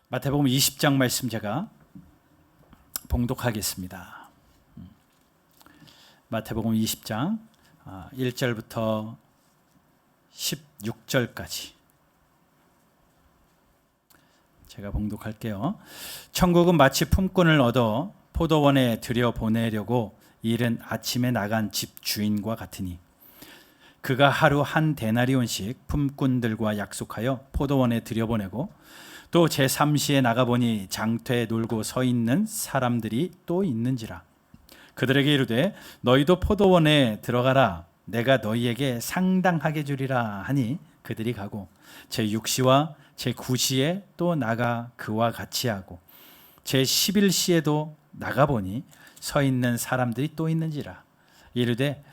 마태복음 20장 말씀 제가 봉독하겠습니다. 마태복음 20장 1절부터 16절까지 제가 봉독할게요. 천국은 마치 품꾼을 얻어 포도원에 들여보내려고 이른 아침에 나간 집 주인과 같으니 그가 하루 한 데나리온씩 품꾼들과 약속하여 포도원에 들여보내고 또 제3시에 나가보니 장터에 놀고 서 있는 사람들이 또 있는지라. 그들에게 이르되 너희도 포도원에 들어가라. 내가 너희에게 상당하게 주리라 하니 그들이 가고 제6시와 제9시에 또 나가 그와 같이 하고 제11시에도 나가보니 서 있는 사람들이 또 있는지라. 이르되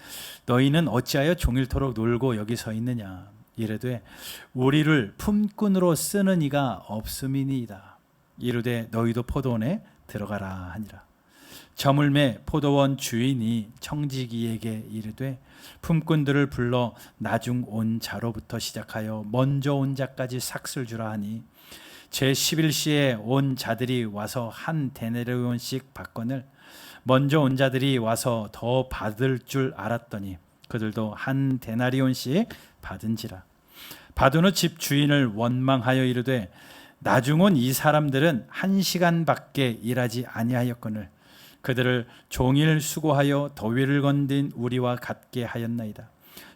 너희는 어찌하여 종일토록 놀고 여기 서 있느냐. 이르되 우리를 품꾼으로 쓰는 이가 없음이니이다. 이르되 너희도 포도원에 들어가라 하니라. 저물매 포도원 주인이 청지기에게 이르되 품꾼들을 불러 나중 온 자로부터 시작하여 먼저 온 자까지 삭슬 주라 하니 제11시에 온 자들이 와서 한 데나리온씩 받거늘 먼저 온 자들이 와서 더 받을 줄 알았더니 그들도 한 데나리온씩 받은지라. 받은 후 집 주인을 원망하여 이르되 나중 온 이 사람들은 1시간밖에 일하지 아니하였거늘 그들을 종일 수고하여 더위를 건든 우리와 같게 하였나이다.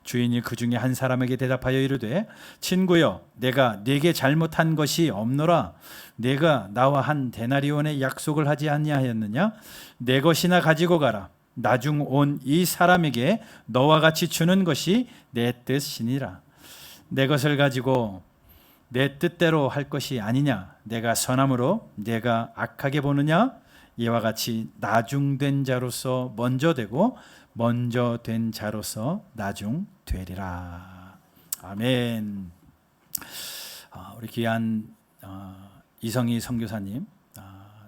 주인이 그 중에 한 사람에게 대답하여 이르되 친구여 내가 네게 잘못한 것이 없노라. 네가 나와 한 데나리온의 약속을 하지 아니하였느냐? 내 것이나 가지고 가라. 나중 온 이 사람에게 너와 같이 주는 것이 내 뜻이니라. 내 것을 가지고 내 뜻대로 할 것이 아니냐? 내가 선함으로 내가 악하게 보느냐? 이와 같이 나중된 자로서 먼저 되고 먼저 된 자로서 나중 되리라. 아멘. 우리 귀한 이성희 선교사님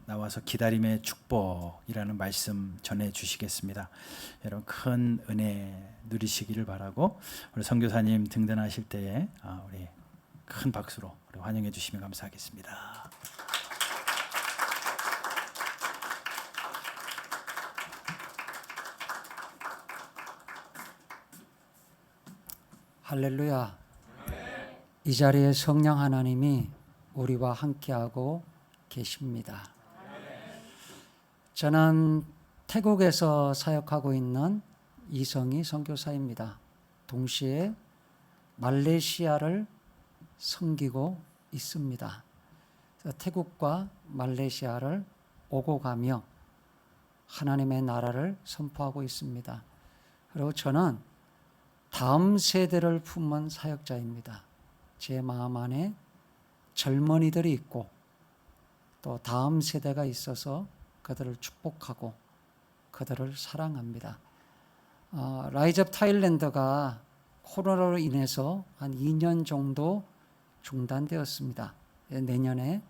나와서 기다림의 축복이라는 말씀 전해 주시겠습니다. 여러분 큰 은혜 누리시기를 바라고 우리 선교사님 등단하실 때에 우리 큰 박수로 우리 환영해 주시면 감사하겠습니다. 할렐루야. 이 자리에 성령 하나님이 우리와 함께하고 계십니다. 저는 태국에서 사역하고 있는 이성희 선교사입니다. 동시에 말레이시아를 섬기고 있습니다. 태국과 말레이시아를 오고 가며 하나님의 나라를 선포하고 있습니다. 그리고 저는 다음 세대를 품은 사역자입니다. 제 마음 안에 젊은이들이 있고 또 다음 세대가 있어서 그들을 축복하고 그들을 사랑합니다. 라이즈 업 타일랜드가 코로나로 인해서 한 2년 정도 중단되었습니다. 내년에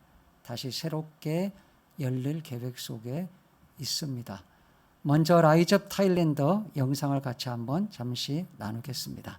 다시 새롭게 열릴 계획 속에 있습니다. 먼저 라이즈 업 타일랜드 영상을 같이 한번 잠시 나누겠습니다.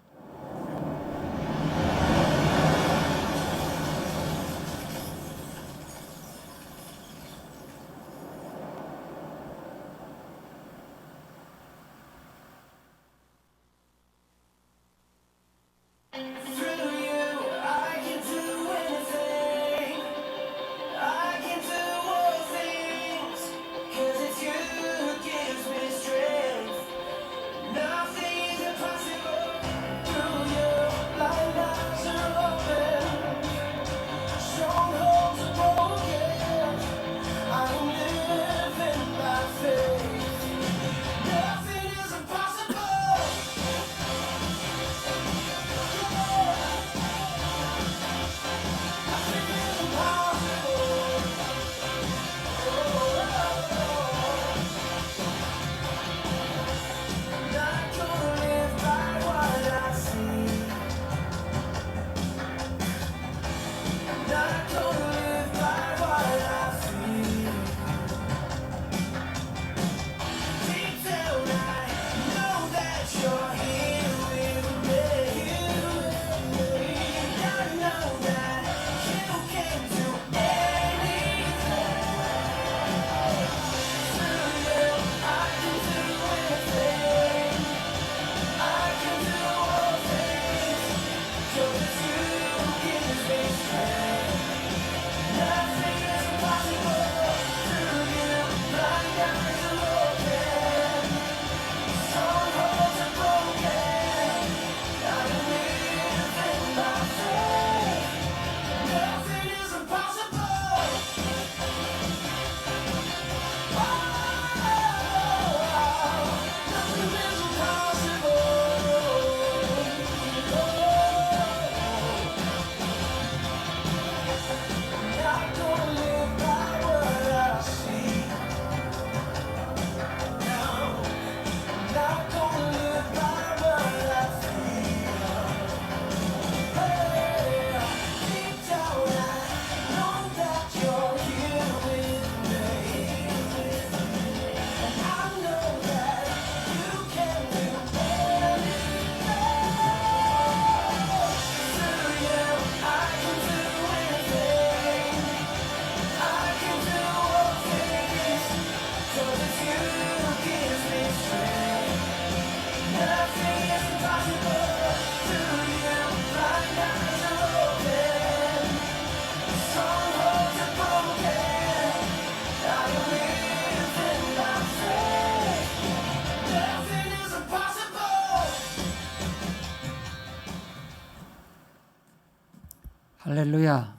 할렐루야.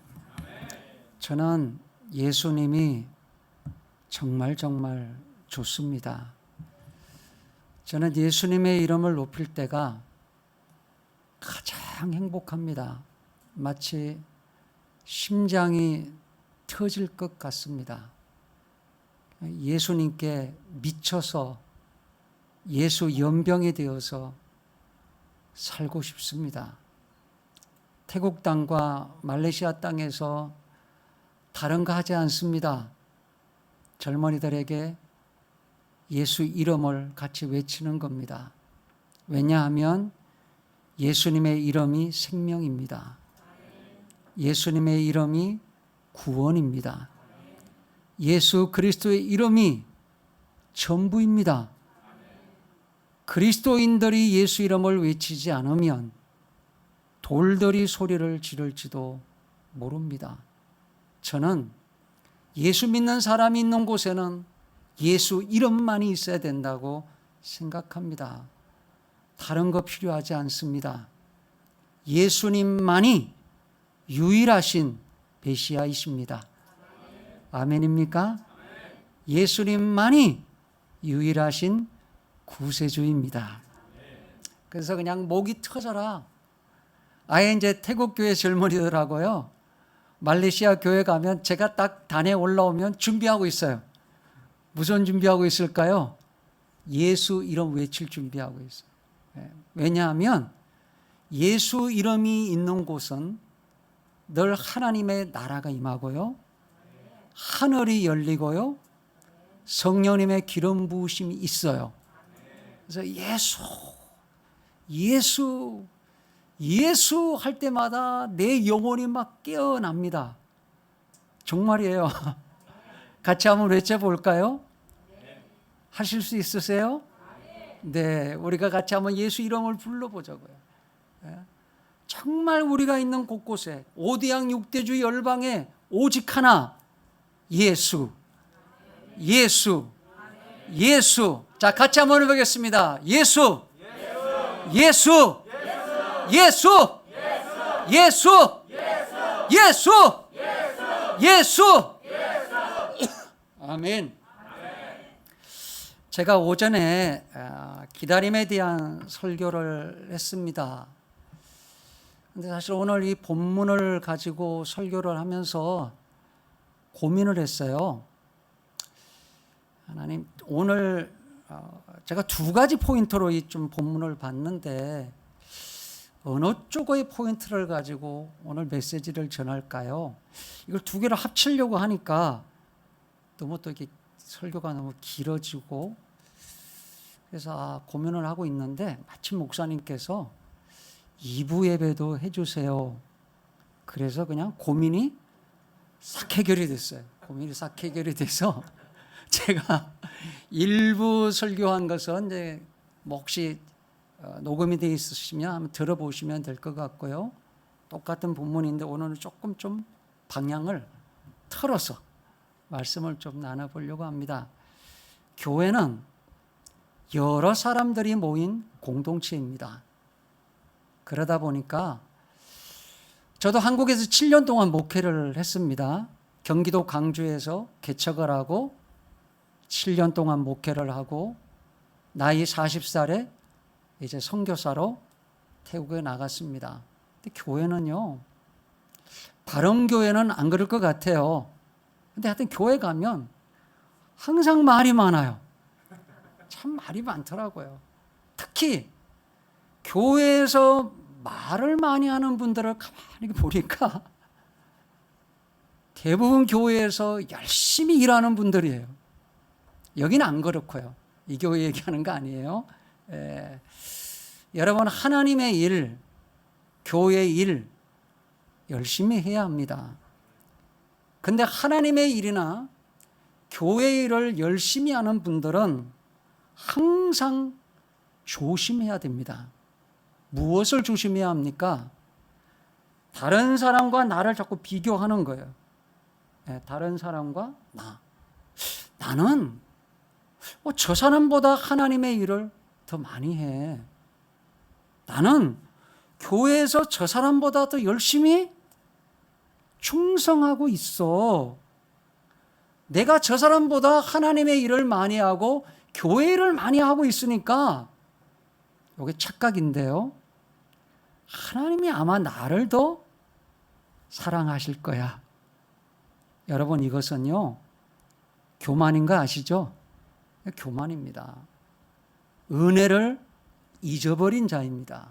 저는 예수님이 정말 좋습니다. 저는 예수님의 이름을 높일 때가 가장 행복합니다. 마치 심장이 터질 것 같습니다. 예수님께 미쳐서 예수 연병이 되어서 살고 싶습니다. 태국 땅과 말레이시아 땅에서 다른 거 하지 않습니다. 젊은이들에게 예수 이름을 같이 외치는 겁니다. 왜냐하면 예수님의 이름이 생명입니다. 예수님의 이름이 구원입니다. 예수 그리스도의 이름이 전부입니다. 그리스도인들이 예수 이름을 외치지 않으면 돌들이 소리를 지를지도 모릅니다. 저는 예수 믿는 사람이 있는 곳에는 예수 이름만이 있어야 된다고 생각합니다. 다른 거 필요하지 않습니다. 예수님만이 유일하신 메시아이십니다. 아멘입니까? 예수님만이 유일하신 구세주입니다. 그래서 그냥 목이 터져라. 아예 이제 태국 교회 젊은이들하고요, 말레이시아 교회 가면 제가 딱 단에 올라오면 준비하고 있어요. 무슨 준비하고 있을까요? 예수 이름 외칠 준비하고 있어요. 왜냐하면 예수 이름이 있는 곳은 늘 하나님의 나라가 임하고요, 하늘이 열리고요, 성령님의 기름 부으심이 있어요. 그래서 예수 할 때마다 내 영혼이 막 깨어납니다. 정말이에요. 같이 한번 외쳐볼까요? 하실 수 있으세요? 네, 우리가 같이 한번 예수 이름을 불러보자고요. 정말 우리가 있는 곳곳에 오대양 육대주 열방에 오직 하나, 예수. 자, 같이 한번 해보겠습니다. 예수. 아멘. 제가 오전에 기다림에 대한 설교를 했습니다. 근데 사실 오늘 이 본문을 가지고 설교를 하면서 고민을 했어요. 하나님, 오늘 제가 두 가지 포인트로 이 좀 본문을 봤는데 어느 쪽의 포인트를 가지고 오늘 메시지를 전할까요? 이걸 두 개를 합치려고 하니까 너무 또 이렇게 설교가 너무 길어지고, 그래서 고민을 하고 있는데 마침 목사님께서 2부 예배도 해주세요. 그래서 그냥 고민이 싹 해결이 됐어요. 돼서 제가 1부 설교한 것은 이제 혹시 녹음이 되어 있으시면 한번 들어보시면 될 것 같고요. 똑같은 본문인데 오늘은 조금 좀 방향을 틀어서 말씀을 좀 나눠보려고 합니다. 교회는 여러 사람들이 모인 공동체입니다. 그러다 보니까 저도 한국에서 7년 동안 목회를 했습니다. 경기도 광주에서 개척을 하고 7년 동안 목회를 하고 나이 40살에 이제 선교사로 태국에 나갔습니다. 근데 교회는요, 다른 교회는 안 그럴 것 같아요. 근데 하여튼 교회 가면 항상 말이 많아요. 참 말이 많더라고요. 특히 교회에서 말을 많이 하는 분들을 가만히 보니까 대부분 교회에서 열심히 일하는 분들이에요. 여기는 안 그렇고요. 이 교회 얘기하는 거 아니에요. 여러분, 하나님의 일, 교회 일 열심히 해야 합니다. 근데 하나님의 일이나 교회 일을 열심히 하는 분들은 항상 조심해야 됩니다. 무엇을 조심해야 합니까? 다른 사람과 나를 자꾸 비교하는 거예요. 다른 사람과 나는 저 사람보다 하나님의 일을 더 많이 해. 나는 교회에서 저 사람보다 더 열심히 충성하고 있어. 내가 저 사람보다 하나님의 일을 많이 하고 교회 일을 많이 하고 있으니까, 이게 착각인데요. 하나님이 아마 나를 더 사랑하실 거야. 여러분, 이것은요, 교만인 거 아시죠? 교만입니다. 은혜를 잊어버린 자입니다.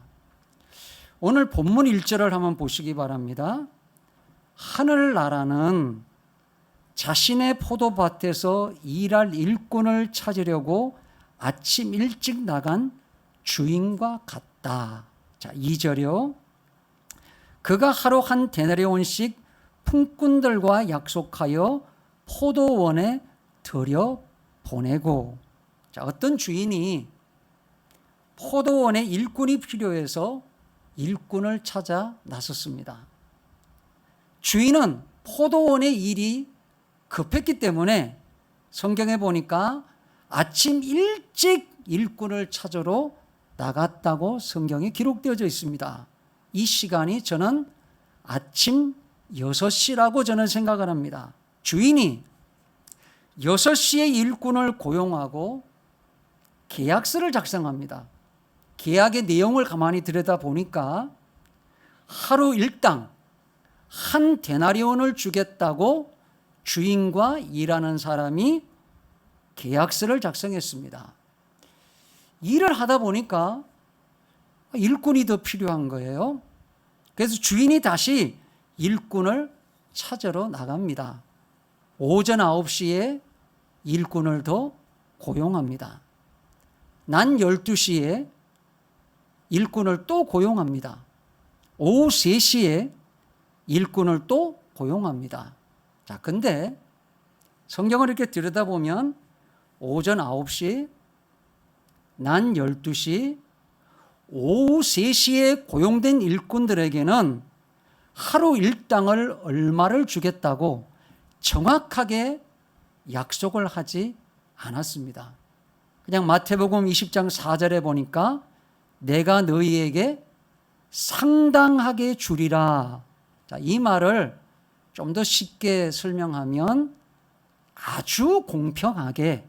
오늘 본문 1절을 한번 보시기 바랍니다. 하늘나라는 자신의 포도밭에서 일할 일꾼을 찾으려고 아침 일찍 나간 주인과 같다. 자, 2절이요. 그가 하루 한 데나리온씩 품꾼들과 약속하여 포도원에 들여 보내고. 자, 어떤 주인이 포도원에 일꾼이 필요해서 일꾼을 찾아 나섰습니다. 주인은 포도원의 일이 급했기 때문에 성경에 보니까 아침 일찍 일꾼을 찾으러 나갔다고 성경에 기록되어져 있습니다. 이 시간이 저는 아침 6시라고 저는 생각을 합니다. 주인이 6시에 일꾼을 고용하고 계약서를 작성합니다. 계약의 내용을 가만히 들여다보니까 하루 일당 한 데나리온을 주겠다고 주인과 일하는 사람이 계약서를 작성했습니다. 일을 하다 보니까 일꾼이 더 필요한 거예요. 그래서 주인이 다시 일꾼을 찾으러 나갑니다. 오전 9시에 일꾼을 더 고용합니다. 낮 12시에 일꾼을 또 고용합니다. 오후 3시에 일꾼을 또 고용합니다. 자, 근데 성경을 이렇게 들여다보면 오전 9시, 낮 12시, 오후 3시에 고용된 일꾼들에게는 하루 일당을 얼마를 주겠다고 정확하게 약속을 하지 않았습니다. 그냥 마태복음 20장 4절에 보니까 내가 너희에게 상당하게 주리라. 자, 이 말을 좀 더 쉽게 설명하면 아주 공평하게,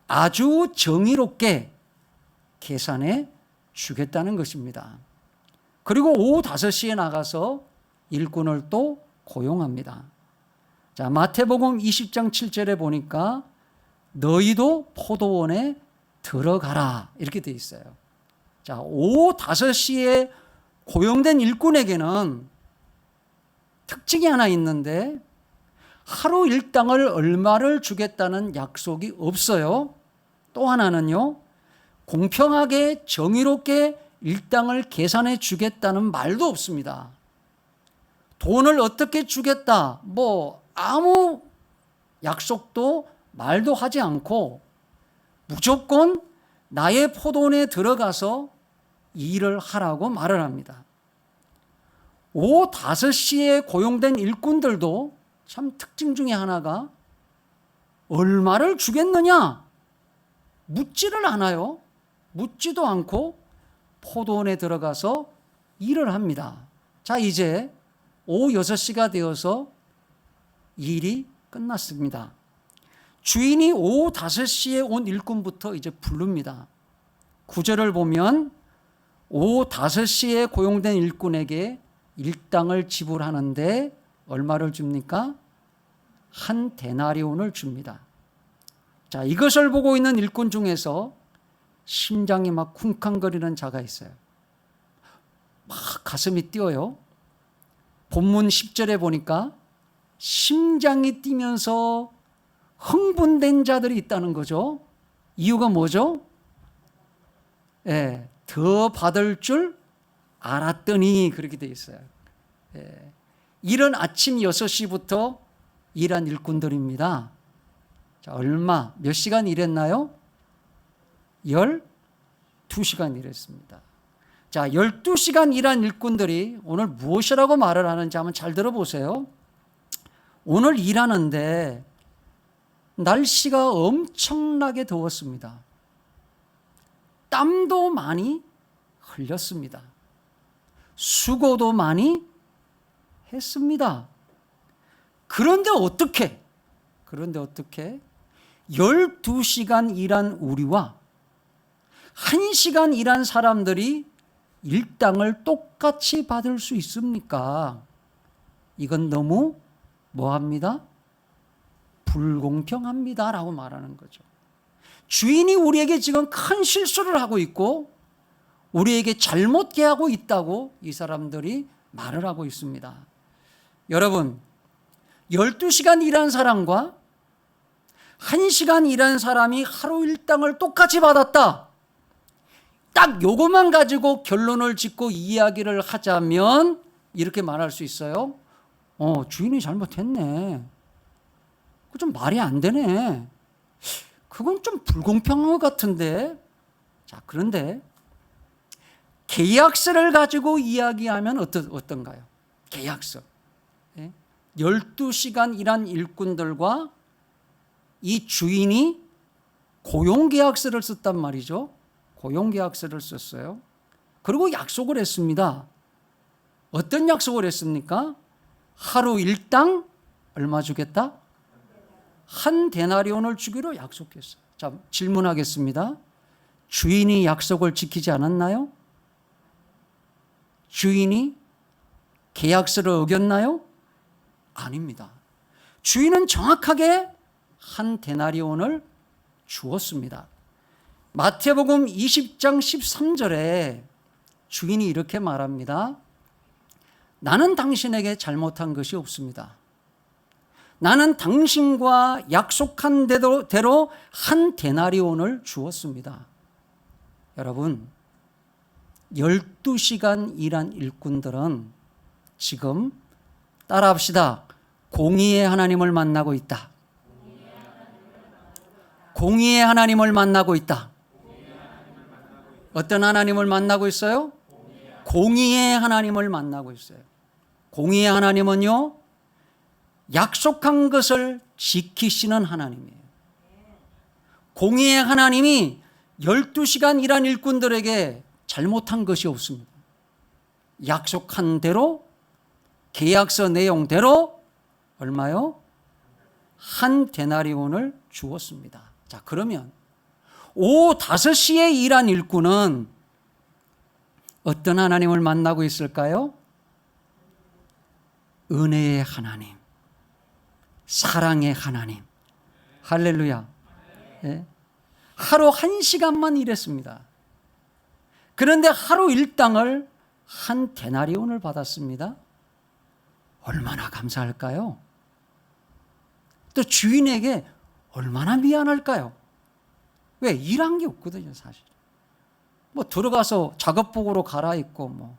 아주 정의롭게 계산해 주겠다는 것입니다. 그리고 오후 5시에 나가서 일꾼을 또 고용합니다. 자, 마태복음 20장 7절에 보니까 너희도 포도원에 들어가라 이렇게 되어 있어요. 자, 오후 5시에 고용된 일꾼에게는 특징이 하나 있는데 하루 일당을 얼마를 주겠다는 약속이 없어요. 또 하나는요, 공평하게 정의롭게 일당을 계산해 주겠다는 말도 없습니다. 돈을 어떻게 주겠다, 아무 약속도 말도 하지 않고 무조건 나의 포도원에 들어가서 일을 하라고 말을 합니다. 오후 5시에 고용된 일꾼들도 참 특징 중에 하나가 얼마를 주겠느냐 묻지를 않아요. 묻지도 않고 포도원에 들어가서 일을 합니다. 자, 이제 오후 6시가 되어서 일이 끝났습니다. 주인이 오후 5시에 온 일꾼부터 이제 부릅니다. 9절을 보면 오후 5시에 고용된 일꾼에게 일당을 지불하는데 얼마를 줍니까? 한 데나리온을 줍니다. 자, 이것을 보고 있는 일꾼 중에서 심장이 막 쿵쾅거리는 자가 있어요. 막 가슴이 뛰어요. 본문 10절에 보니까 심장이 뛰면서 흥분된 자들이 있다는 거죠. 이유가 뭐죠? 더 받을 줄 알았더니 그렇게 돼 있어요. 이른 아침 6시부터 일한 일꾼들입니다. 자, 몇 시간 일했나요? 12시간 일했습니다. 자, 12시간 일한 일꾼들이 오늘 무엇이라고 말을 하는지 한번 잘 들어보세요. 오늘 일하는데 날씨가 엄청나게 더웠습니다. 땀도 많이 흘렸습니다. 수고도 많이 했습니다. 그런데 어떻게? 12시간 일한 우리와 1시간 일한 사람들이 일당을 똑같이 받을 수 있습니까? 이건 너무 뭐합니다? 불공평합니다 라고 말하는 거죠. 주인이 우리에게 지금 큰 실수를 하고 있고 우리에게 잘못 계하고 있다고 이 사람들이 말을 하고 있습니다. 여러분, 12시간 일한 사람과 1시간 일한 사람이 하루 일당을 똑같이 받았다. 딱 요것만 가지고 결론을 짓고 이야기를 하자면 이렇게 말할 수 있어요. 주인이 잘못했네. 그거 좀 말이 안 되네. 그건 좀 불공평한 것 같은데. 자, 그런데 계약서를 가지고 이야기하면 어떤가요? 계약서. 12시간 일한 일꾼들과 이 주인이 고용계약서를 썼단 말이죠. 고용계약서를 썼어요. 그리고 약속을 했습니다. 어떤 약속을 했습니까? 하루 일당 얼마 주겠다? 한 데나리온을 주기로 약속했어요. 자, 질문하겠습니다. 주인이 약속을 지키지 않았나요? 주인이 계약서를 어겼나요? 아닙니다. 주인은 정확하게 한 데나리온을 주었습니다. 마태복음 20장 13절에 주인이 이렇게 말합니다. 나는 당신에게 잘못한 것이 없습니다. 나는 당신과 약속한 대로 한 데나리온을 주었습니다. 여러분, 12시간 일한 일꾼들은 지금 따라합시다. 공의의 하나님을 만나고 있다. 공의의 하나님을 만나고 있다. 어떤 하나님을 만나고 있어요? 공의의 하나님을 만나고 있어요. 공의의 하나님은요, 약속한 것을 지키시는 하나님이에요. 공의의 하나님이 12시간 일한 일꾼들에게 잘못한 것이 없습니다. 약속한 대로 계약서 내용대로 얼마요? 한 데나리온을 주었습니다. 자, 그러면 오후 5시에 일한 일꾼은 어떤 하나님을 만나고 있을까요? 은혜의 하나님, 사랑의 하나님. 할렐루야. 예. 하루 1시간만 일했습니다. 그런데 하루 일당을 한 데나리온을 받았습니다. 얼마나 감사할까요? 또 주인에게 얼마나 미안할까요? 왜? 일한 게 없거든요, 사실. 뭐 들어가서 작업복으로 갈아입고 뭐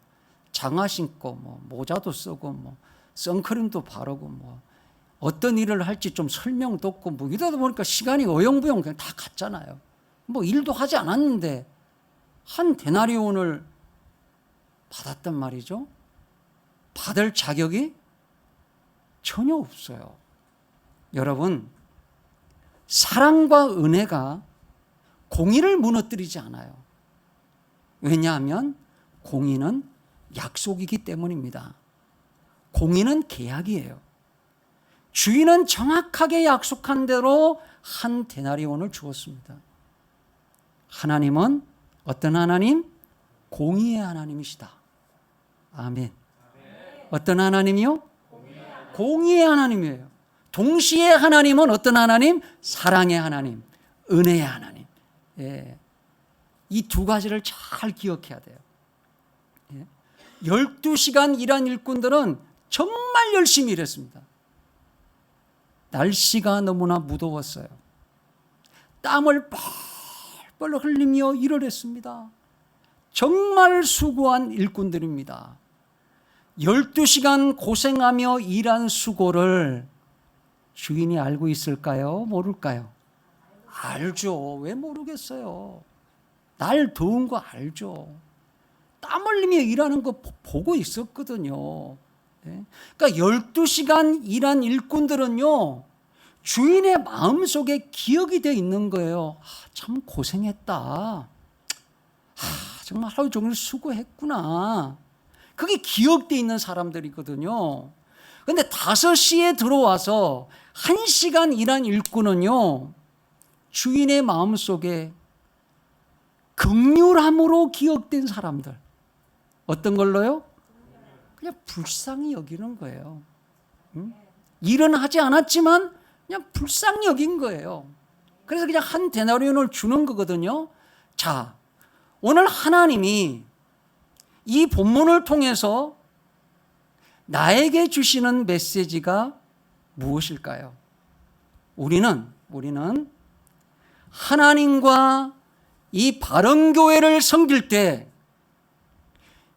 장화 신고 뭐 모자도 쓰고 뭐 선크림도 바르고 뭐 어떤 일을 할지 좀 설명도 없고 뭐 이러다 보니까 시간이 어영부영 그냥 다 갔잖아요. 뭐 일도 하지 않았는데 한 데나리온을 받았단 말이죠. 받을 자격이 전혀 없어요. 여러분, 사랑과 은혜가 공의를 무너뜨리지 않아요. 왜냐하면 공의는 약속이기 때문입니다. 공의는 계약이에요. 주인은 정확하게 약속한 대로 한 데나리온을 주었습니다. 하나님은 어떤 하나님? 공의의 하나님이시다. 아멘. 어떤 하나님이요? 공의의 하나님이에요. 동시에 하나님은 어떤 하나님? 사랑의 하나님, 은혜의 하나님. 예. 이 두 가지를 잘 기억해야 돼요. 예. 12시간 일한 일꾼들은 정말 열심히 일했습니다. 날씨가 너무나 무더웠어요. 땀을 뻘뻘 흘리며 일을 했습니다. 정말 수고한 일꾼들입니다. 12시간 고생하며 일한 수고를 주인이 알고 있을까요? 모를까요? 알죠. 왜 모르겠어요? 날 더운 거 알죠. 땀 흘리며 일하는 거 보고 있었거든요. 그러니까 12시간 일한 일꾼들은요, 주인의 마음속에 기억이 되어 있는 거예요. 참 고생했다. 정말 하루 종일 수고했구나. 그게 기억되어 있는 사람들이거든요. 근데 5시에 들어와서 1시간 일한 일꾼은요, 주인의 마음속에 긍휼함으로 기억된 사람들. 어떤 걸로요? 그냥 불쌍히 여기는 거예요. 일은 하지 않았지만 그냥 불쌍히 여긴 거예요. 그래서 그냥 한 데나리온을 주는 거거든요. 자, 오늘 하나님이 이 본문을 통해서 나에게 주시는 메시지가 무엇일까요? 우리는 하나님과 이 바른교회를 섬길 때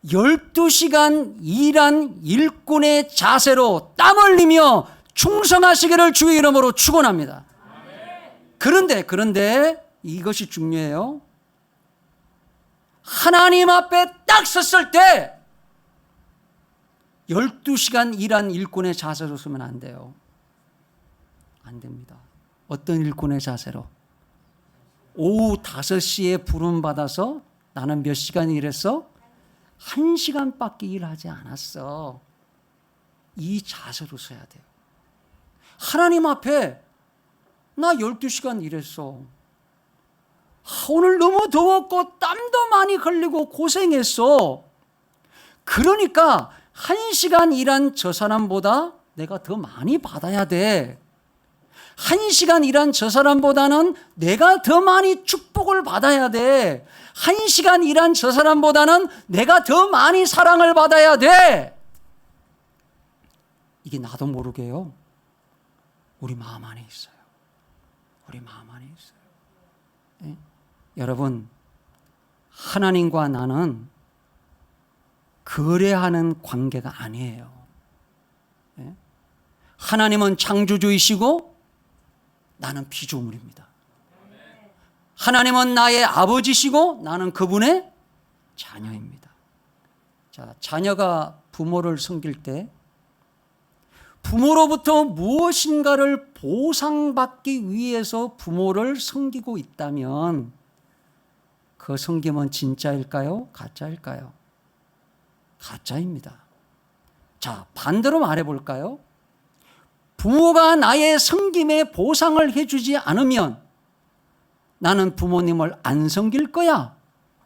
12시간 일한 일꾼의 자세로 땀 흘리며 충성하시기를 주의 이름으로 축원합니다. 그런데 이것이 중요해요. 하나님 앞에 딱 섰을 때 12시간 일한 일꾼의 자세로 서면 안 돼요. 안 됩니다. 어떤 일꾼의 자세로? 오후 5시에 부름받아서 나는 몇 시간 일했어? 1시간밖에 일하지 않았어. 이 자세로 서야 돼요. 하나님 앞에 나 12시간 일했어. 오늘 너무 더웠고 땀도 많이 흘리고 고생했어. 그러니까 1시간 일한 저 사람보다 내가 더 많이 받아야 돼. 1시간 일한 저 사람보다는 내가 더 많이 축복을 받아야 돼. 1시간 일한 저 사람보다는 내가 더 많이 사랑을 받아야 돼. 이게 나도 모르게요. 우리 마음 안에 있어요. 우리 마음 안에 있어요. 네? 여러분, 하나님과 나는 거래하는 관계가 아니에요. 네? 하나님은 창조주이시고 나는 피조물입니다. 하나님은 나의 아버지시고 나는 그분의 자녀입니다. 자, 자녀가 부모를 섬길 때 부모로부터 무엇인가를 보상받기 위해서 부모를 섬기고 있다면 그 섬김은 진짜일까요? 가짜일까요? 가짜입니다. 자, 반대로 말해볼까요? 부모가 나의 섬김에 보상을 해주지 않으면 나는 부모님을 안 섬길 거야.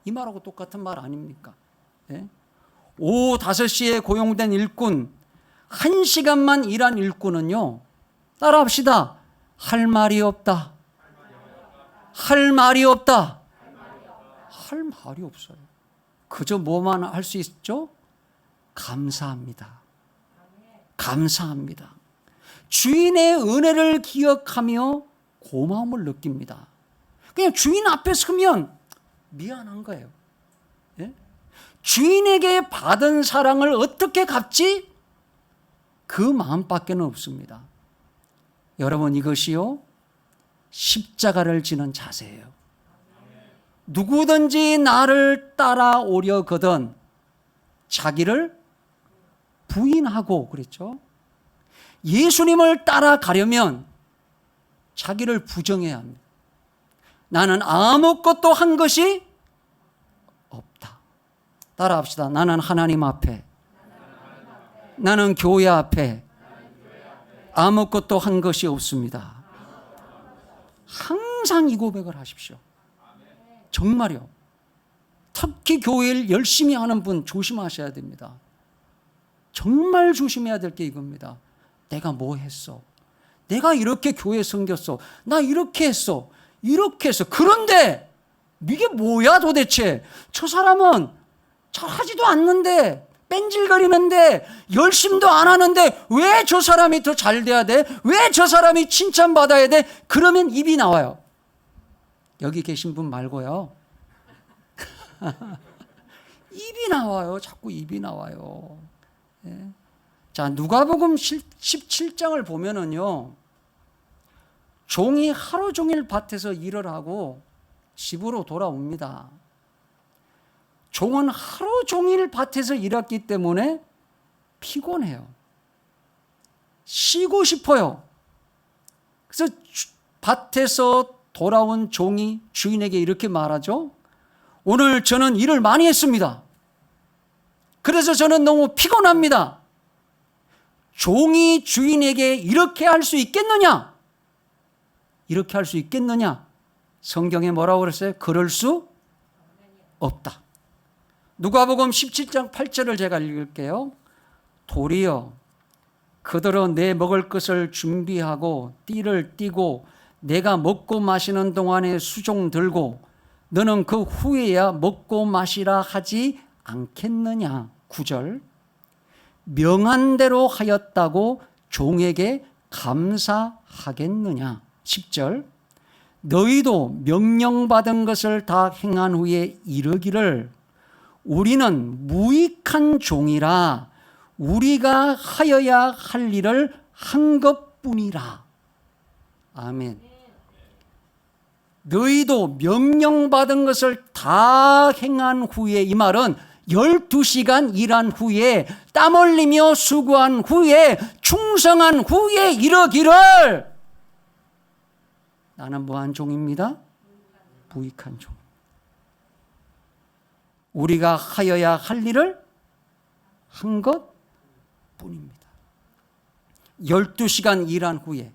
이 말하고 똑같은 말 아닙니까? 예? 오후 5시에 고용된 일꾼, 1시간만 일한 일꾼은요, 따라합시다. 할 말이 없다. 할 말이 없다. 할 말이 없어요. 그저 뭐만 할 수 있죠? 감사합니다. 감사합니다. 주인의 은혜를 기억하며 고마움을 느낍니다. 그냥 주인 앞에 서면 미안한 거예요. 예? 주인에게 받은 사랑을 어떻게 갚지? 그 마음밖에 없습니다. 여러분, 이것이요, 십자가를 지는 자세예요. 누구든지 나를 따라오려거든 자기를 부인하고, 그랬죠? 예수님을 따라가려면 자기를 부정해야 합니다. 나는 아무것도 한 것이 없다. 따라합시다. 나는 하나님 앞에, 나는 교회 앞에 아무것도 한 것이 없습니다. 항상 이 고백을 하십시오. 정말요. 특히 교회를 열심히 하는 분 조심하셔야 됩니다. 정말 조심해야 될 게 이겁니다. 내가 뭐 했어? 내가 이렇게 교회 섬겼어. 나 이렇게 했어. 이렇게 했어. 그런데 이게 뭐야 도대체? 저 사람은 잘하지도 않는데, 뺀질거리는데, 열심도 안 하는데 왜 저 사람이 더 잘 돼야 돼? 왜 저 사람이 칭찬받아야 돼? 그러면 입이 나와요. 여기 계신 분 말고요. 입이 나와요. 자꾸 입이 나와요. 예. 자, 누가복음 17장을 보면은요, 종이 하루 종일 밭에서 일을 하고 집으로 돌아옵니다. 종은 하루 종일 밭에서 일했기 때문에 피곤해요. 쉬고 싶어요. 그래서 밭에서 돌아온 종이 주인에게 이렇게 말하죠. 오늘 저는 일을 많이 했습니다. 그래서 저는 너무 피곤합니다. 종이 주인에게 이렇게 할 수 있겠느냐? 이렇게 할 수 있겠느냐? 성경에 뭐라고 그랬어요? 그럴 수 없다. 누가복음 17장 8절을 제가 읽을게요. 도리어 그들은 내 먹을 것을 준비하고 띠를 띠고 내가 먹고 마시는 동안에 수종 들고 너는 그 후에야 먹고 마시라 하지 않겠느냐. 9절 명한 대로 하였다고 종에게 감사하겠느냐. 10절 너희도 명령받은 것을 다 행한 후에 이르기를 우리는 무익한 종이라 우리가 하여야 할 일을 한 것뿐이라. 아멘. 너희도 명령받은 것을 다 행한 후에, 이 말은 12시간 일한 후에 땀 흘리며 수고한 후에 충성한 후에 이르기를 나는 뭐한 종입니다? 무익한 종. 우리가 하여야 할 일을 한 것뿐입니다. 12시간 일한 후에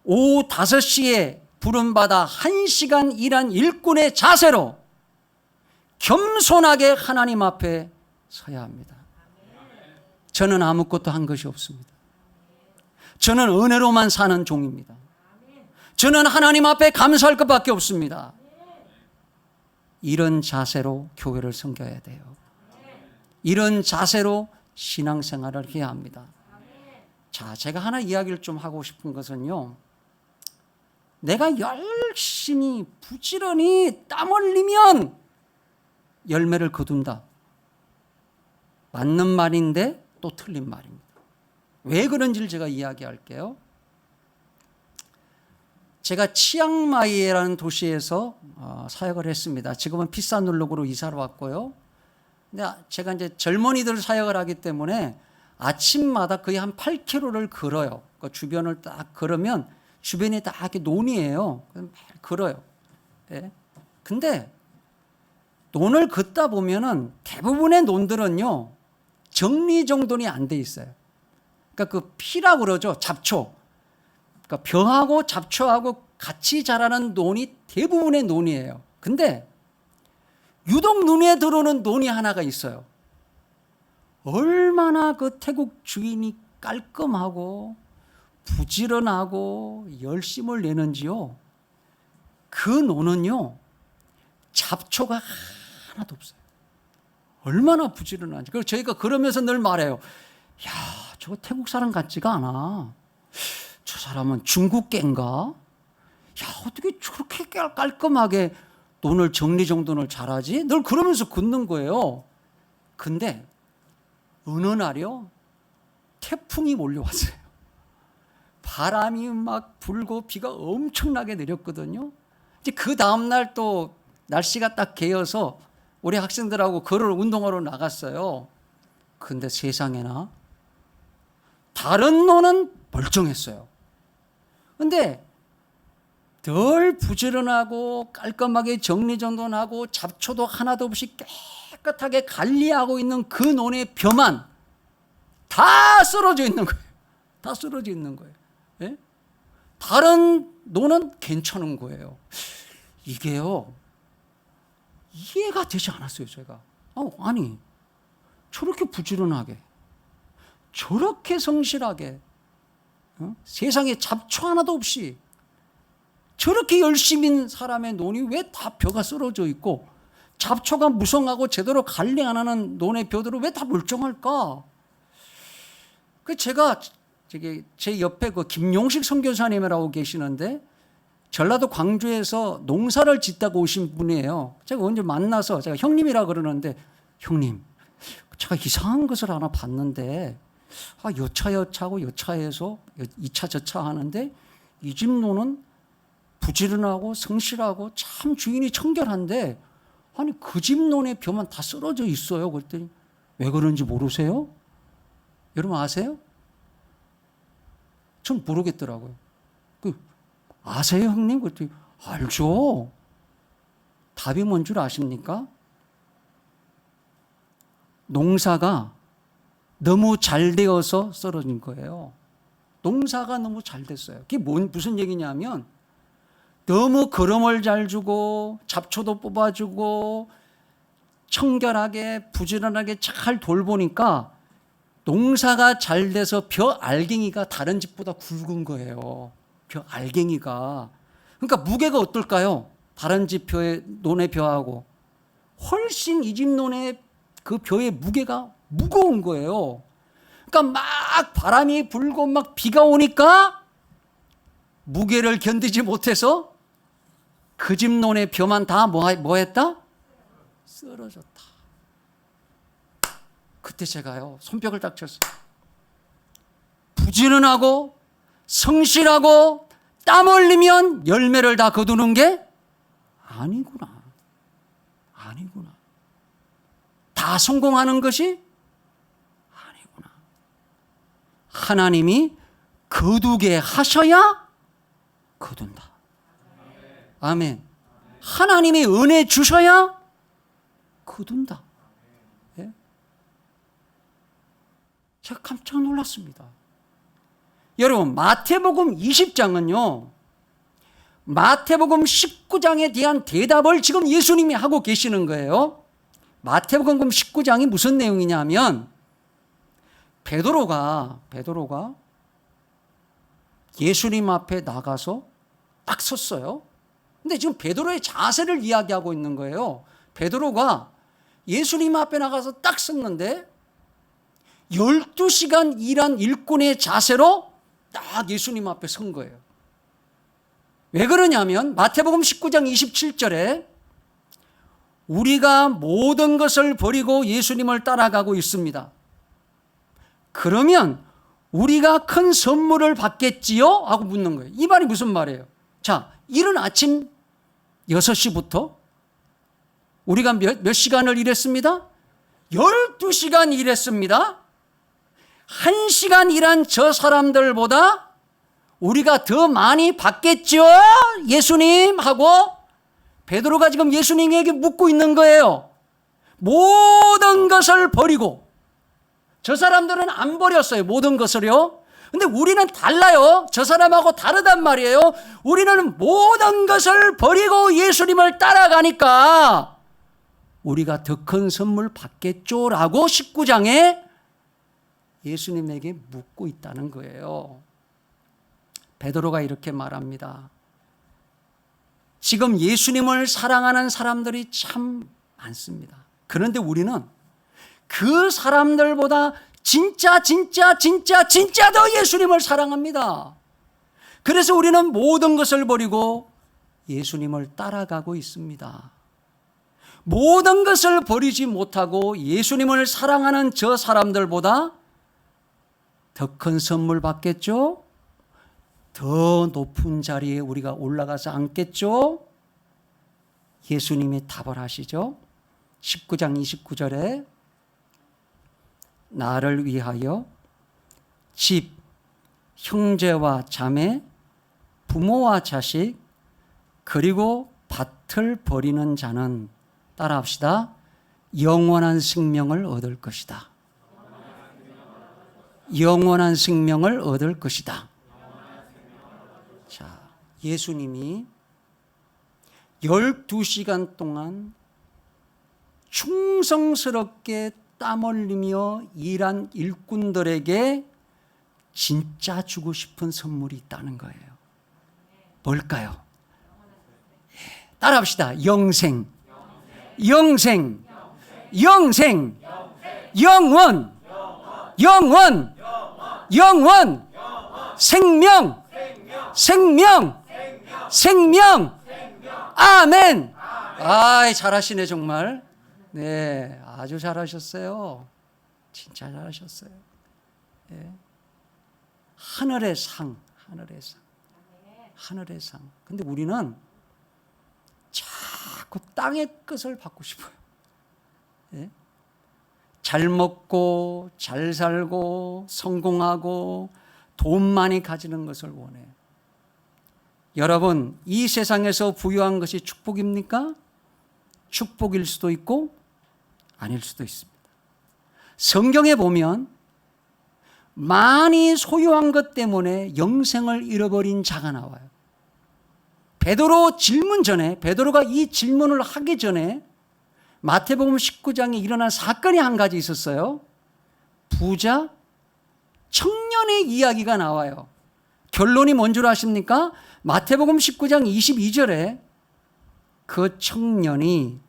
오후 5시에 부름받아 1시간 일한 일꾼의 자세로 겸손하게 하나님 앞에 서야 합니다. 저는 아무것도 한 것이 없습니다. 저는 은혜로만 사는 종입니다. 저는 하나님 앞에 감사할 것밖에 없습니다. 이런 자세로 교회를 섬겨야 돼요. 이런 자세로 신앙생활을 해야 합니다. 자, 제가 하나 이야기를 좀 하고 싶은 것은요, 내가 열심히 부지런히 땀 흘리면 열매를 거둔다. 맞는 말인데 또 틀린 말입니다. 왜 그런지를 제가 이야기할게요. 제가 치앙마이라는 도시에서 사역을 했습니다. 지금은 피사눌룩으로 이사를 왔고요. 근데 제가 이제 젊은이들 사역을 하기 때문에 아침마다 거의 한 8km를 걸어요. 그 주변을 딱 걸으면 주변이 다 이렇게 논이에요. 매일 걸어요. 예. 근데 논을 걷다 보면은 대부분의 논들은요, 정리정돈이 안 돼 있어요. 그러니까 그 피라고 그러죠. 잡초. 그러니까 벼하고 잡초하고 같이 자라는 논이 대부분의 논이에요. 근데 유독 눈에 들어오는 논이 하나가 있어요. 얼마나 그 태국 주인이 깔끔하고 부지런하고 열심을 내는지요. 그 논은요, 잡초가 하나도 없어요. 얼마나 부지런한지. 그리고 저희가 그러면서 늘 말해요. 야, 저거 태국 사람 같지가 않아. 저 사람은 중국 깹가? 야, 어떻게 저렇게 깔끔하게 논을 정리정돈을 잘하지? 늘 그러면서 걷는 거예요. 근데 어느 날이요, 태풍이 몰려왔어요. 바람이 막 불고 비가 엄청나게 내렸거든요. 이제 그 다음날 또 날씨가 딱 개어서 우리 학생들하고 걸을 운동하러 나갔어요. 근데 세상에나 다른 논은 멀쩡했어요. 근데 덜 부지런하고 깔끔하게 정리정돈하고 잡초도 하나도 없이 깨끗하게 관리하고 있는 그 논의 벼만 다 쓰러져 있는 거예요. 다 쓰러져 있는 거예요. 예? 다른 논은 괜찮은 거예요. 이게요, 이해가 되지 않았어요, 제가. 아니, 저렇게 부지런하게, 저렇게 성실하게, 세상에 잡초 하나도 없이 저렇게 열심인 사람의 논이 왜 다 벼가 쓰러져 있고 잡초가 무성하고 제대로 관리 안 하는 논의 벼들은 왜 다 멀쩡할까? 그 제가 제 옆에 그 김용식 선교사님이라고 계시는데 전라도 광주에서 농사를 짓다가 오신 분이에요. 제가 언제 만나서 제가 형님이라 그러는데, 형님, 제가 이상한 것을 하나 봤는데, 여차하고 여차해서 2차 저차 하는데 이 집 논은 부지런하고 성실하고 참 주인이 청결한데, 아니 그 집 논의 벼만 다 쓰러져 있어요. 그랬더니 왜 그런지 모르세요? 여러분 아세요? 전 모르겠더라고요. 아세요, 형님? 그랬더니 알죠. 답이 뭔 줄 아십니까? 농사가 너무 잘 되어서 쓰러진 거예요. 농사가 너무 잘 됐어요. 그게 무슨 얘기냐면 너무 거름을 잘 주고 잡초도 뽑아주고 청결하게 부지런하게 잘 돌보니까 농사가 잘 돼서 벼 알갱이가 다른 집보다 굵은 거예요. 벼 알갱이가. 그러니까 무게가 어떨까요? 다른 집 벼의 논의 벼하고 훨씬 이 집 논의 그 벼의 무게가 무거운 거예요. 그러니까 막 바람이 불고 막 비가 오니까 무게를 견디지 못해서 그 집 논의 벼만 다 뭐 했다? 쓰러졌다. 그때 제가요 손뼉을 딱 쳤어요. 부지런하고 성실하고 땀 흘리면 열매를 다 거두는 게 아니구나. 아니구나. 다 성공하는 것이 아니구나. 하나님이 거두게 하셔야 거둔다. 아멘. 하나님이 은혜 주셔야 거둔다. 예? 제가 깜짝 놀랐습니다. 여러분, 마태복음 20장은요, 마태복음 19장에 대한 대답을 지금 예수님이 하고 계시는 거예요. 마태복음 19장이 무슨 내용이냐면, 베드로가 예수님 앞에 나가서 딱 섰어요. 근데 지금 베드로의 자세를 이야기하고 있는 거예요. 베드로가 예수님 앞에 나가서 딱 섰는데 12시간 일한 일꾼의 자세로 딱 예수님 앞에 선 거예요. 왜 그러냐면 마태복음 19장 27절에 우리가 모든 것을 버리고 예수님을 따라가고 있습니다. 그러면 우리가 큰 선물을 받겠지요? 하고 묻는 거예요. 이 말이 무슨 말이에요? 자, 이른 아침 6시부터 우리가 몇 시간을 일했습니다? 12시간 일했습니다. 1시간 일한 저 사람들보다 우리가 더 많이 받겠죠? 예수님 하고 베드로가 지금 예수님에게 묻고 있는 거예요. 모든 것을 버리고 저 사람들은 안 버렸어요. 모든 것을요. 근데 우리는 달라요. 저 사람하고 다르단 말이에요. 우리는 모든 것을 버리고 예수님을 따라가니까 우리가 더 큰 선물 받겠죠라고 19장에 예수님에게 묻고 있다는 거예요. 베드로가 이렇게 말합니다. 지금 예수님을 사랑하는 사람들이 참 많습니다. 그런데 우리는 그 사람들보다 진짜 더 예수님을 사랑합니다. 그래서 우리는 모든 것을 버리고 예수님을 따라가고 있습니다. 모든 것을 버리지 못하고 예수님을 사랑하는 저 사람들보다 더 큰 선물 받겠죠? 더 높은 자리에 우리가 올라가서 앉겠죠? 예수님이 답을 하시죠. 19장 29절에 나를 위하여 집, 형제와 자매, 부모와 자식, 그리고 밭을 버리는 자는 따라합시다. 영원한 생명을 얻을 것이다. 영원한 생명을 얻을 것이다. 자, 예수님이 12시간 동안 충성스럽게 땀 흘리며 일한 일꾼들에게 진짜 주고 싶은 선물이 있다는 거예요. 뭘까요? 따라합시다. 영생, 영생, 영생, 영원, 영원, 영원, 생명, 생명, 생명. 아멘. 아이, 잘하시네 정말. 네, 아주 잘하셨어요. 진짜 잘하셨어요. 네. 하늘의 상, 하늘의 상, 하늘의 상. 근데 우리는 자꾸 땅의 것을 받고 싶어요. 네? 잘 먹고, 잘 살고, 성공하고, 돈 많이 가지는 것을 원해요. 여러분, 이 세상에서 부유한 것이 축복입니까? 축복일 수도 있고 아닐 수도 있습니다. 성경에 보면 많이 소유한 것 때문에 영생을 잃어버린 자가 나와요. 베드로 질문 전에, 베드로가 이 질문을 하기 전에 마태복음 19장에 일어난 사건이 한 가지 있었어요. 부자 청년의 이야기가 나와요. 결론이 뭔 줄 아십니까? 마태복음 19장 22절에 그 청년이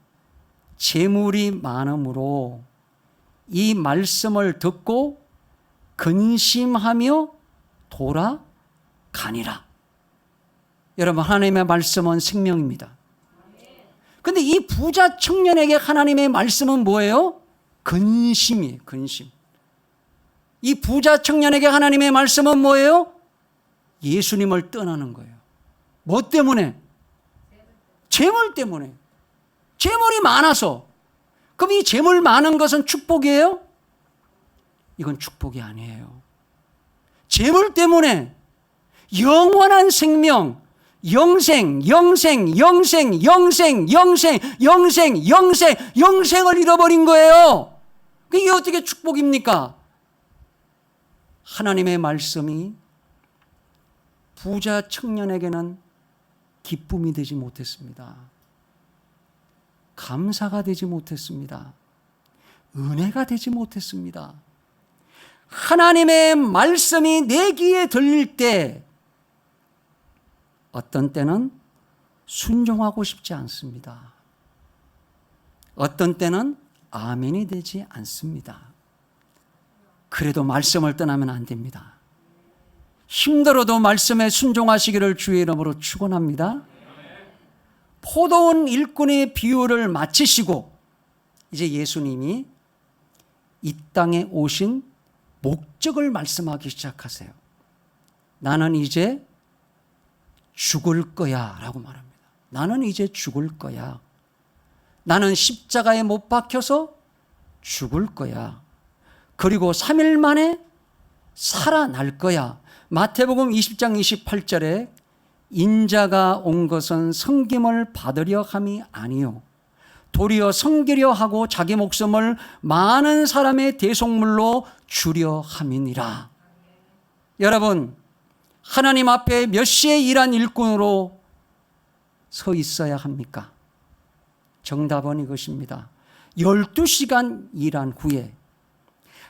재물이 많으므로 이 말씀을 듣고 근심하며 돌아가니라. 여러분, 하나님의 말씀은 생명입니다. 근데 이 부자 청년에게 하나님의 말씀은 뭐예요? 근심이에요. 근심. 이 부자 청년에게 하나님의 말씀은 뭐예요? 예수님을 떠나는 거예요. 뭐 때문에? 재물 때문에. 재물이 많아서. 그럼 이 재물 많은 것은 축복이에요? 이건 축복이 아니에요. 재물 때문에 영원한 생명, 영생을 잃어버린 거예요. 이게 어떻게 축복입니까? 하나님의 말씀이 부자 청년에게는 기쁨이 되지 못했습니다. 감사가 되지 못했습니다. 은혜가 되지 못했습니다. 하나님의 말씀이 내 귀에 들릴 때 어떤 때는 순종하고 싶지 않습니다. 어떤 때는 아멘이 되지 않습니다. 그래도 말씀을 떠나면 안 됩니다. 힘들어도 말씀에 순종하시기를 주의 이름으로 축원합니다. 포도원 일꾼의 비유를 마치시고 이제 예수님이 이 땅에 오신 목적을 말씀하기 시작하세요. 나는 이제 죽을 거야 라고 말합니다. 나는 이제 죽을 거야. 나는 십자가에 못 박혀서 죽을 거야. 그리고 3일 만에 살아날 거야. 마태복음 20장 28절에 인자가 온 것은 섬김을 받으려 함이 아니요 도리어 섬기려 하고 자기 목숨을 많은 사람의 대속물로 주려 함이니라. 여러분, 하나님 앞에 몇 시에 일한 일꾼으로 서 있어야 합니까? 정답은 이것입니다. 12시간 일한 후에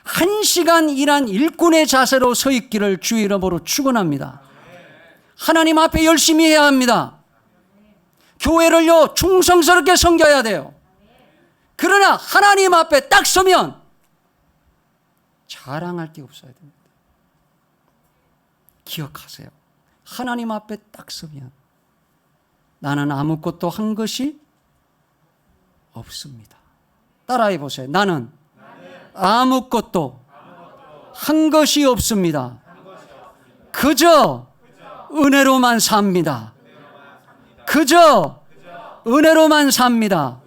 1시간 일한 일꾼의 자세로 서 있기를 주의 이름으로 축원합니다. 하나님 앞에 열심히 해야 합니다. 교회를요 충성스럽게 섬겨야 돼요. 그러나 하나님 앞에 딱 서면 자랑할 게 없어야 됩니다. 기억하세요. 하나님 앞에 딱 서면 나는 아무것도 한 것이 없습니다. 따라해 보세요. 나는 아무것도 한 것이 없습니다. 그저 은혜로만 삽니다. 그저 은혜로만 삽니다.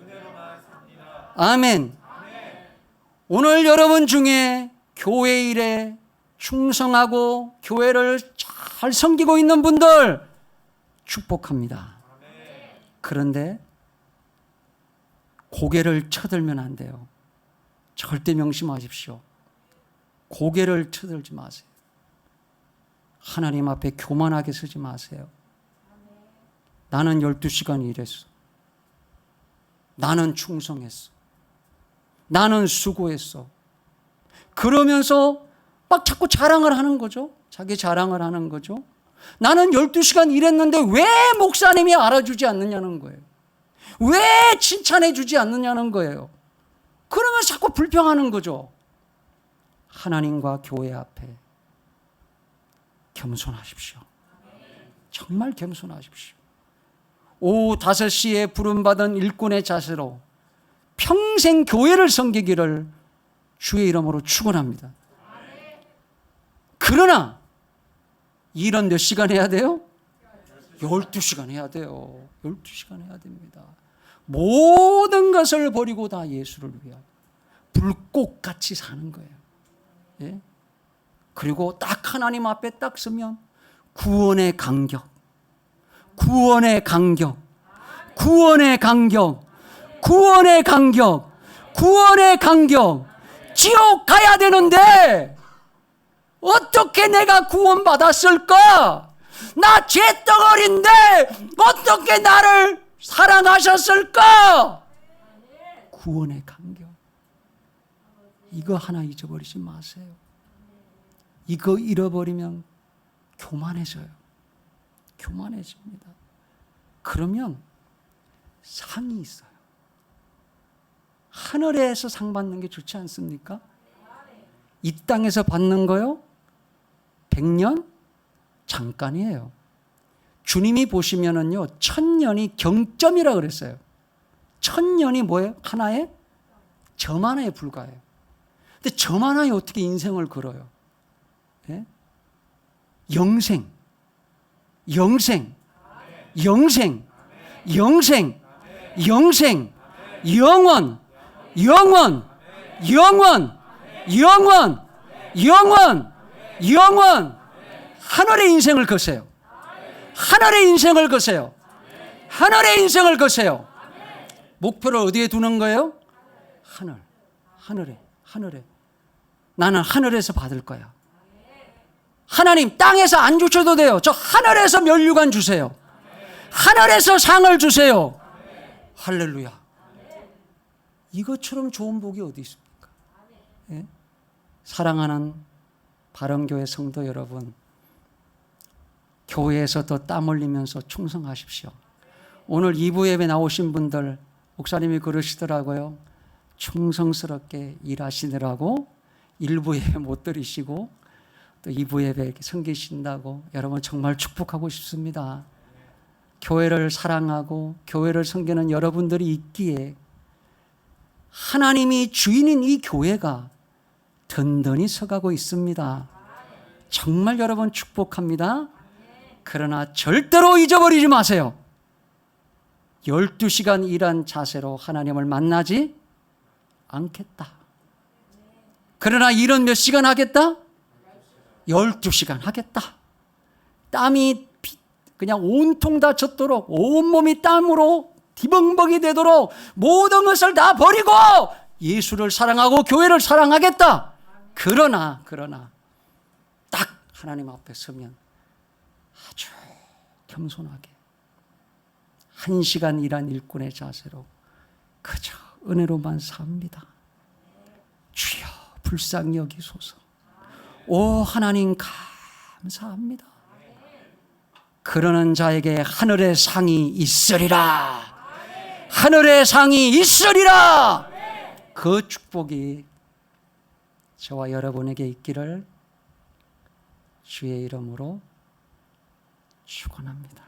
아멘. 오늘 여러분 중에 교회 일에 충성하고 교회를 잘 섬기고 있는 분들 축복합니다. 그런데 고개를 쳐들면 안 돼요. 절대 명심하십시오. 고개를 쳐들지 마세요. 하나님 앞에 교만하게 서지 마세요. 나는 12시간 일했어. 나는 충성했어. 나는 수고했어. 그러면서 막 자꾸 자랑을 하는 거죠. 자기 자랑을 하는 거죠. 나는 12시간 일했는데 왜 목사님이 알아주지 않느냐는 거예요. 왜 칭찬해 주지 않느냐는 거예요. 그러면 자꾸 불평하는 거죠. 하나님과 교회 앞에 겸손하십시오. 정말 겸손하십시오. 오후 5시에 부름받은 일꾼의 자세로 평생 교회를 섬기기를 주의 이름으로 축원합니다. 그러나 일은 몇 시간 해야 돼요? 12시간 해야 돼요. 12시간 해야 됩니다. 모든 것을 버리고 다 예수를 위하여 불꽃같이 사는 거예요. 예? 그리고 딱 하나님 앞에 딱 서면 구원의 간격, 구원의 간격, 구원의 간격, 구원의 간격, 구원의 간격. 지옥 가야 되는데 어떻게 내가 구원받았을까? 나 죄덩어리인데 어떻게 나를 사랑하셨을까? 구원의 감격. 이거 하나 잊어버리지 마세요. 이거 잃어버리면 교만해져요. 교만해집니다. 그러면 상이 있어요. 하늘에서 상 받는 게 좋지 않습니까? 이 땅에서 받는 거요? 100년? 잠깐이에요. 주님이 보시면은요, 1000년이 경점이라 그랬어요. 1000년이 뭐예요? 하나의 점 하나에 불과해요. 근데 점 하나에 어떻게 인생을 걸어요? 예? 영생, 영생, 영생, 영생, 영생, 영원, 영원, 영원, 영원, 영원, 영원. 하늘의 인생을 거세요. 하늘의 인생을 거세요. 하늘의 인생을 거세요. 목표를 어디에 두는 거예요? 하늘, 하늘에, 하늘에. 나는 하늘에서 받을 거야. 하나님, 땅에서 안 주셔도 돼요. 저 하늘에서 면류관 주세요. 하늘에서 상을 주세요. 할렐루야. 이것처럼 좋은 복이 어디 있습니까? 예? 사랑하는 바른교회 성도 여러분, 교회에서 더 땀 흘리면서 충성하십시오. 오늘 2부 예배 나오신 분들, 목사님이 그러시더라고요. 충성스럽게 일하시느라고 1부 예배 못 드리시고 또 2부 예배 이렇게 섬기신다고. 여러분 정말 축복하고 싶습니다. 교회를 사랑하고 교회를 섬기는 여러분들이 있기에 하나님이 주인인 이 교회가 든든히 서가고 있습니다. 정말 여러분 축복합니다. 그러나 절대로 잊어버리지 마세요. 12시간 일한 자세로 하나님을 만나지 않겠다. 그러나 일은 몇 시간 하겠다? 12시간 하겠다. 땀이 그냥 온통 다 젖도록 온몸이 땀으로 디벙벅이 되도록 모든 것을 다 버리고 예수를 사랑하고 교회를 사랑하겠다. 그러나 딱 하나님 앞에 서면 아주 겸손하게 1시간 일한 일꾼의 자세로 그저 은혜로만 삽니다. 주여 불쌍히 여기소서. 오 하나님 감사합니다. 그러는 자에게 하늘의 상이 있으리라. 하늘의 상이 있으리라. 그 축복이 저와 여러분에게 있기를 주의 이름으로 축원합니다.